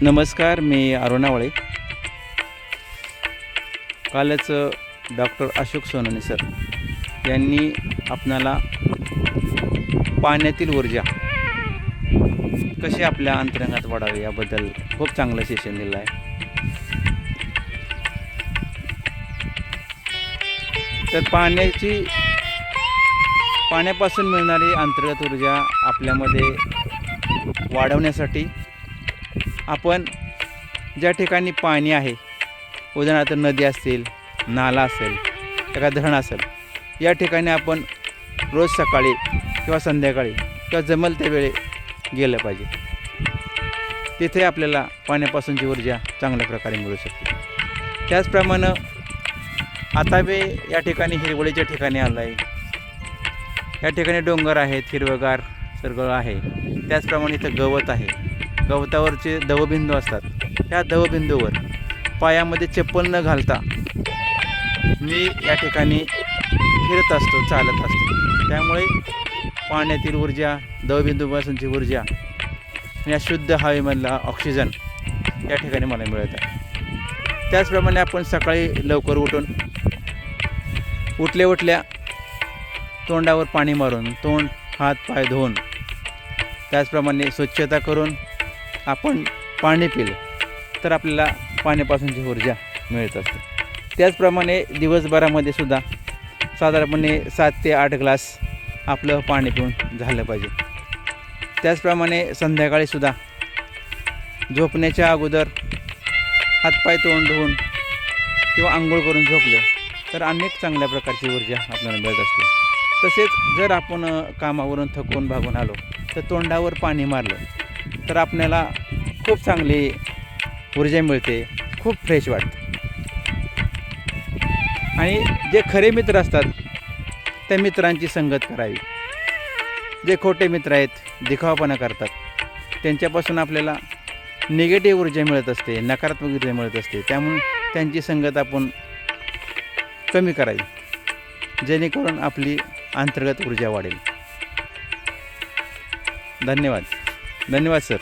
नमस्कार, मी अरुणावळे. कालच doctor Ashok Sonawane sir यांनी आपणाला पाण्यातील ऊर्जा कशी आपल्या अंतरंगात वाढावी याबद्दल खूप चांगलं सेशन दिलं आहे. तर पाण्यापासून मिळणारी अंतर्गत ऊर्जा आपल्यामध्ये वाढवण्यासाठी आपण ज्या ठिकाणी पाणी आहे, उदाहरणार्थ नदी असेल, नाला असेल, एखादं धरण असेल, या ठिकाणी आपण रोज सकाळी किंवा संध्याकाळी किंवा जमेल त्या वेळी गेलं पाहिजे. तिथे आपल्याला पाण्यापासूनची ऊर्जा चांगल्या प्रकारे मिळू शकते. त्याचप्रमाणे आता मी या ठिकाणी हिरवळीच्या ठिकाणी आलो आहे. या ठिकाणी डोंगर आहेत, हिरवगार सगळं आहे. त्याचप्रमाणे इथं गवत आहे. गवतावरचे दवबिंदू असतात. ह्या दवबिंदूवर पायामध्ये चप्पल न घालता मी या ठिकाणी फिरत असतो, चालत असतो. त्यामुळे पाण्यातील ऊर्जा, दवबिंदूपासूनची ऊर्जा, या शुद्ध हवेमधला ऑक्सिजन या ठिकाणी मला मिळत आहे. त्याचप्रमाणे आपण सकाळी लवकर उठल्या तोंडावर पाणी मारून, तोंड हात पाय धुवून, त्याचप्रमाणे स्वच्छता करून आपण पाणी पिलं तर आपल्याला पाण्यापासूनची ऊर्जा मिळत असते. त्याचप्रमाणे दिवसभरामध्ये सुद्धा साधारणपणे 7 ते 8 ग्लास आपलं पाणी पिऊन झालं पाहिजे. त्याचप्रमाणे संध्याकाळीसुद्धा झोपण्याच्या अगोदर हातपाय तोंड धुवून किंवा आंघोळ करून झोपलं तर अनेक चांगल्या प्रकारची ऊर्जा आपल्याला मिळत असते. तसेच जर आपण कामावरून थकून भागून आलो तर तोंडावर पाणी मारलं तर आपल्याला खूप चांगली ऊर्जा मिळते, खूप फ्रेश वाटतं. आणि जे खरे मित्र असतात त्या मित्रांची संगत करावी. जे खोटे मित्र आहेत, दिखावापणा करतात, त्यांच्यापासून आपल्याला निगेटिव्ह ऊर्जा मिळत असते, नकारात्मक ऊर्जा मिळत असते. त्यामुळे त्यांची संगत आपण कमी करावी, जेणेकरून आपली अंतर्गत ऊर्जा वाढेल. धन्यवाद सर.